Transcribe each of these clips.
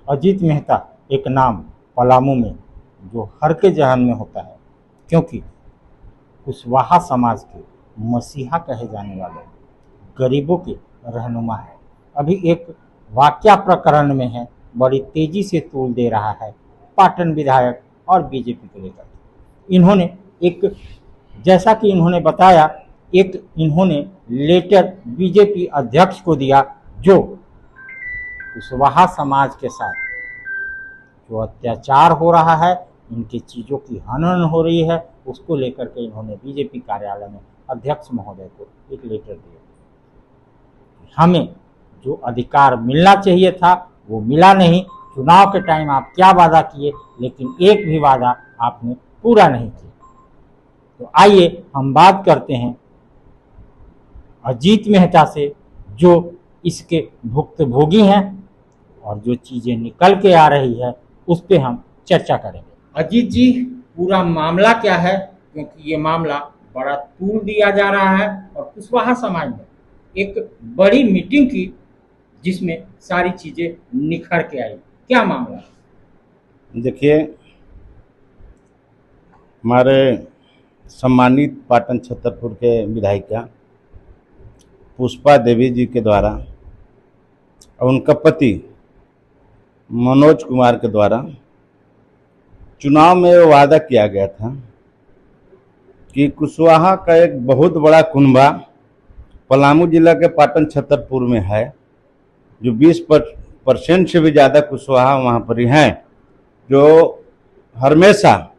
अजीत मेहता एक नाम पलामू में जो हर के जहन में होता है, क्योंकि कुशवाहा समाज के मसीहा कहे जाने वाले गरीबों के रहनुमा है। अभी एक वाकया प्रकरण में है, बड़ी तेजी से तूल दे रहा है पाटन विधायक और बीजेपी को लेकर। इन्होंने एक, जैसा कि इन्होंने बताया, एक इन्होंने लेटर बीजेपी अध्यक्ष को दिया जो कुशवाहा समाज के साथ जो अत्याचार हो रहा है, इनकी चीज़ों की हनन हो रही है, उसको लेकर के इन्होंने बीजेपी कार्यालय में अध्यक्ष महोदय को एक लेटर दिया। हमें जो अधिकार मिलना चाहिए था वो मिला नहीं। चुनाव के टाइम आप क्या वादा किए, लेकिन एक भी वादा आपने पूरा नहीं किया। तो आइए हम बात करते हैं अजीत मेहता से, जो इसके भुक्तभोगी हैं और जो चीज़ें निकल के आ रही है उस पर हम चर्चा करेंगे। अजीत जी, पूरा मामला क्या है, क्योंकि ये मामला बड़ा तूल दिया जा रहा है और कुशवाहा समाज ने एक बड़ी मीटिंग की जिसमें सारी चीजें निखर के आई। क्या मामला? देखिए, हमारे सम्मानित पाटन छतरपुर के विधायिका पुष्पा देवी जी के द्वारा और उनका पति मनोज कुमार के द्वारा चुनाव में वादा किया गया था कि कुशवाहा का एक बहुत बड़ा कुनबा पलामू जिला के पाटन छतरपुर में है, जो 20% से भी ज़्यादा कुशवाहा वहाँ पर ही हैं, जो हमेशा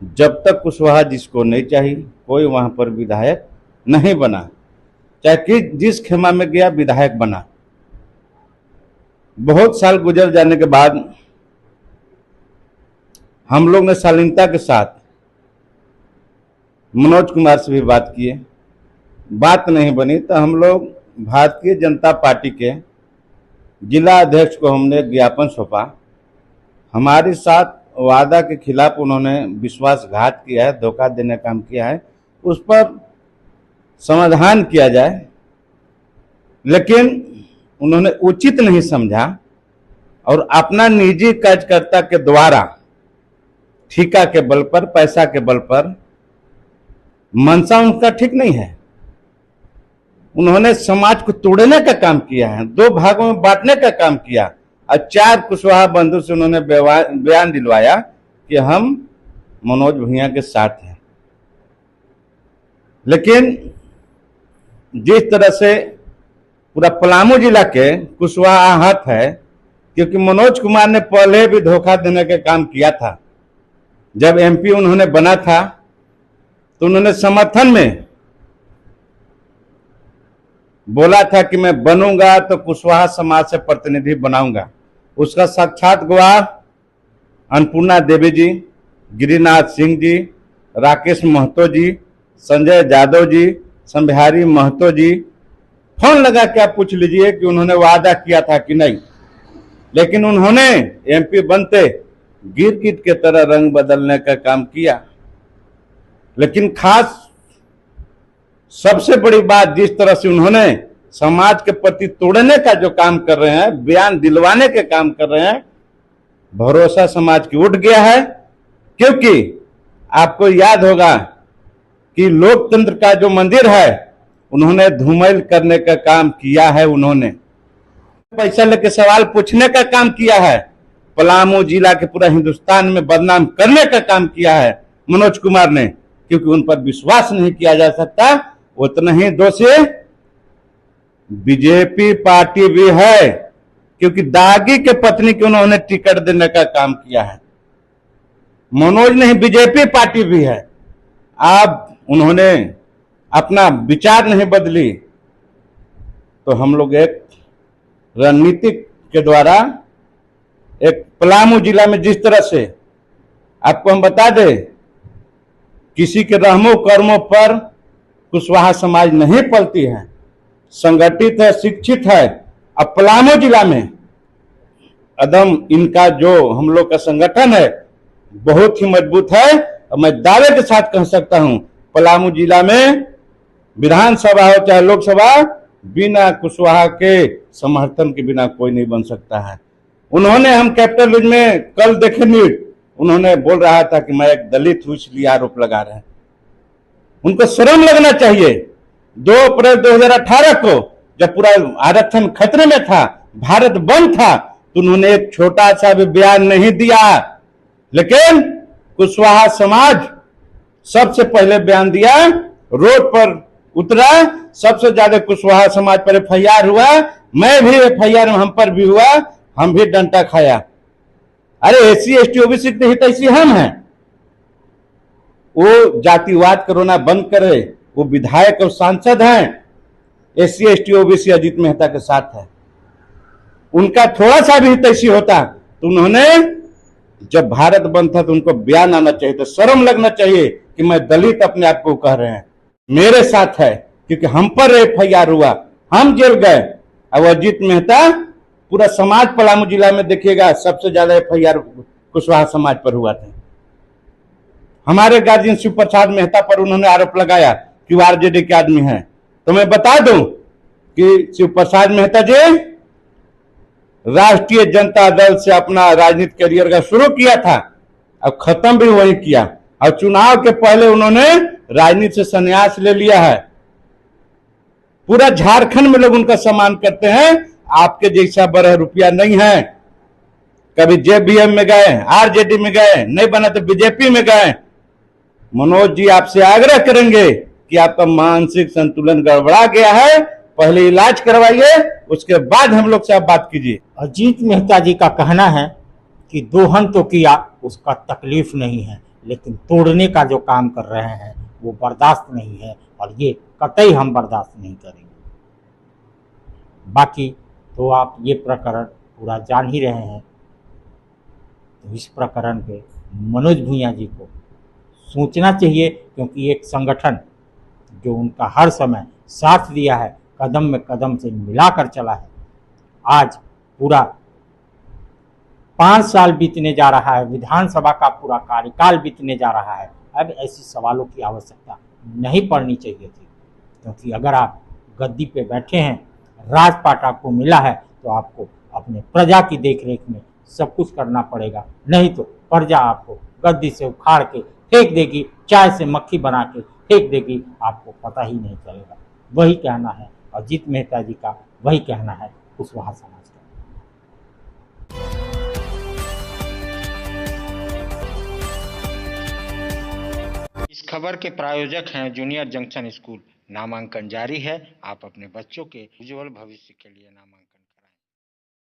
जब तक कुशवाहा जिसको नहीं चाहिए कोई वहाँ पर विधायक नहीं बना, चाहे कि जिस खेमा में गया विधायक बना। बहुत साल गुजर जाने के बाद हम लोग ने शालीनता के साथ मनोज कुमार से भी बात किए, बात नहीं बनी तो हम लोग भारतीय जनता पार्टी के जिला अध्यक्ष को हमने ज्ञापन सौंपा। हमारे साथ वादा के खिलाफ उन्होंने विश्वासघात किया है, धोखा देने का काम किया है, उस पर समाधान किया जाए, लेकिन उन्होंने उचित नहीं समझा और अपना निजी कार्यकर्ता के द्वारा ठेका के बल पर, पैसा के बल पर, मनसा उनका ठीक नहीं है, उन्होंने समाज को तोड़ने का काम किया है, 2 भागों में बांटने का काम किया और 4 कुशवाहा बंधु से उन्होंने बयान दिलवाया कि हम मनोज भैया के साथ हैं। लेकिन जिस तरह से पूरा पलामू जिला के कुशवाहा आहत है, क्योंकि मनोज कुमार ने पहले भी धोखा देने का काम किया था। जब एमपी उन्होंने बना था तो उन्होंने समर्थन में बोला था कि मैं बनूंगा तो कुशवाहा समाज से प्रतिनिधि बनाऊंगा। उसका साक्षात गवाह अन्नपूर्णा देवी जी, गिरिनाथ सिंह जी, राकेश महतो जी, संजय यादव जी, संबिहारी महतो जी, फोन लगा के आप पूछ लीजिए कि उन्होंने वादा किया था कि नहीं। लेकिन उन्होंने एमपी बनते गिरगिट के तरह रंग बदलने का काम किया। लेकिन खास सबसे बड़ी बात, जिस तरह से उन्होंने समाज के प्रति तोड़ने का जो काम कर रहे हैं, बयान दिलवाने के काम कर रहे हैं, भरोसा समाज की उठ गया है। क्योंकि आपको याद होगा कि लोकतंत्र का जो मंदिर है उन्होंने धूमिल करने का काम किया है, उन्होंने पैसा लेके सवाल पूछने का काम किया है, पलामू जिला के पूरा हिंदुस्तान में बदनाम करने का काम किया है मनोज कुमार ने। क्योंकि उन पर विश्वास नहीं किया जा सकता, उतना ही दोषी बीजेपी पार्टी भी है, क्योंकि दागी के पत्नी को उन्होंने टिकट देने का काम किया है। मनोज नहीं, बीजेपी पार्टी भी है। अब उन्होंने अपना विचार नहीं बदली तो हम लोग एक रणनीति के द्वारा एक पलामू जिला में जिस तरह से आपको हम बता दें, किसी के रहमो कर्मों पर कुशवाहा समाज नहीं पलती है, संगठित है, शिक्षित है। अब पलामू जिला में अदम इनका जो हम लोग का संगठन है बहुत ही मजबूत है और मैं दावे के साथ कह सकता हूं पलामू जिला में विधानसभा हो चाहे लोकसभा, बिना कुशवाहा के समर्थन के बिना कोई नहीं बन सकता है। उन्होंने, हम कैपिटल न्यूज में कल देखे न्यूज, उन्होंने बोल रहा था कि मैं एक दलित हूं इसलिए आरोप लगा रहे हैं। उनको शर्म लगना चाहिए। 2 अप्रैल 2018 को जब पूरा आरक्षण खतरे में था, भारत बंद था, तो उन्होंने एक छोटा सा भी बयान नहीं दिया, लेकिन कुशवाहा समाज सबसे पहले बयान दिया, रोड पर उतरा, सबसे ज्यादा कुशवाहा समाज पर एफआईआर हुआ, मैं भी एफआईआर हम पर भी हुआ, हम भी डंडा खाया। अरे एससी एसटी ओबीसी के हितैषी हम हैं। वो जातिवाद करोना बंद करे, वो विधायक और सांसद हैं, SC ST OBC Ajit Mehta के साथ है। उनका थोड़ा सा भी हितैषी होता तो उन्होंने, जब भारत बंद था तो उनको बयान आना चाहिए, तो शर्म लगना चाहिए कि मैं दलित अपने आप को कह रहे हैं। मेरे साथ है क्योंकि हम पर एफआईआर हुआ, हम जेल गए। अब अजीत मेहता, पूरा समाज पलामू जिला में देखिएगा सबसे ज्यादा एफआईआर कुशवाहा समाज पर हुआ था। हमारे गार्जियन शिव प्रसाद मेहता पर उन्होंने आरोप लगाया कि वो आरजेडी के आदमी हैं। तो मैं बता दूं कि शिव प्रसाद मेहता जी राष्ट्रीय जनता दल से अपना राजनीतिक करियर का शुरू किया था, अब खत्म भी वही किया, और चुनाव के पहले उन्होंने राजनीति से संन्यास ले लिया है। पूरा झारखंड में लोग उनका सम्मान करते हैं। आपके जैसा बड़ा रुपया नहीं है। कभी जेबीएम में गए, आरजेडी में गए, नहीं बना तो बीजेपी में गए। मनोज जी आपसे आग्रह करेंगे कि आपका मानसिक संतुलन गड़बड़ा गया है, पहले इलाज करवाइए, उसके बाद हम लोग से आप बात कीजिए। अजीत मेहता जी का कहना है कि दोहन तो किया, उसका तकलीफ नहीं है, लेकिन तोड़ने का जो काम कर रहे हैं वो बर्दाश्त नहीं है, और ये कतई हम बर्दाश्त नहीं करेंगे। बाकी तो आप ये प्रकरण पूरा जान ही रहे हैं, तो इस प्रकरण पे मनोज भूंइया जी को सोचना चाहिए, क्योंकि एक संगठन जो उनका हर समय साथ दिया है, कदम में कदम से मिलाकर चला है, आज पूरा 5 साल बीतने जा रहा है, विधानसभा का पूरा कार्यकाल बीतने जा रहा है। अब ऐसी सवालों की आवश्यकता नहीं पड़नी चाहिए थी, क्योंकि अगर आप गद्दी पे बैठे हैं, राजपाट आपको मिला है, तो आपको अपने प्रजा की देखरेख में सब कुछ करना पड़ेगा, नहीं तो प्रजा आपको गद्दी से उखाड़ के फेंक देगी, चाय से मक्खी बना के फेंक देगी, आपको पता ही नहीं चलेगा। वही कहना है अजीत मेहता जी का, वही कहना है कुशवाहा समाज का। इस खबर के प्रायोजक हैं जूनियर जंक्शन स्कूल। नामांकन जारी है, आप अपने बच्चों के उज्जवल भविष्य के लिए नामांकन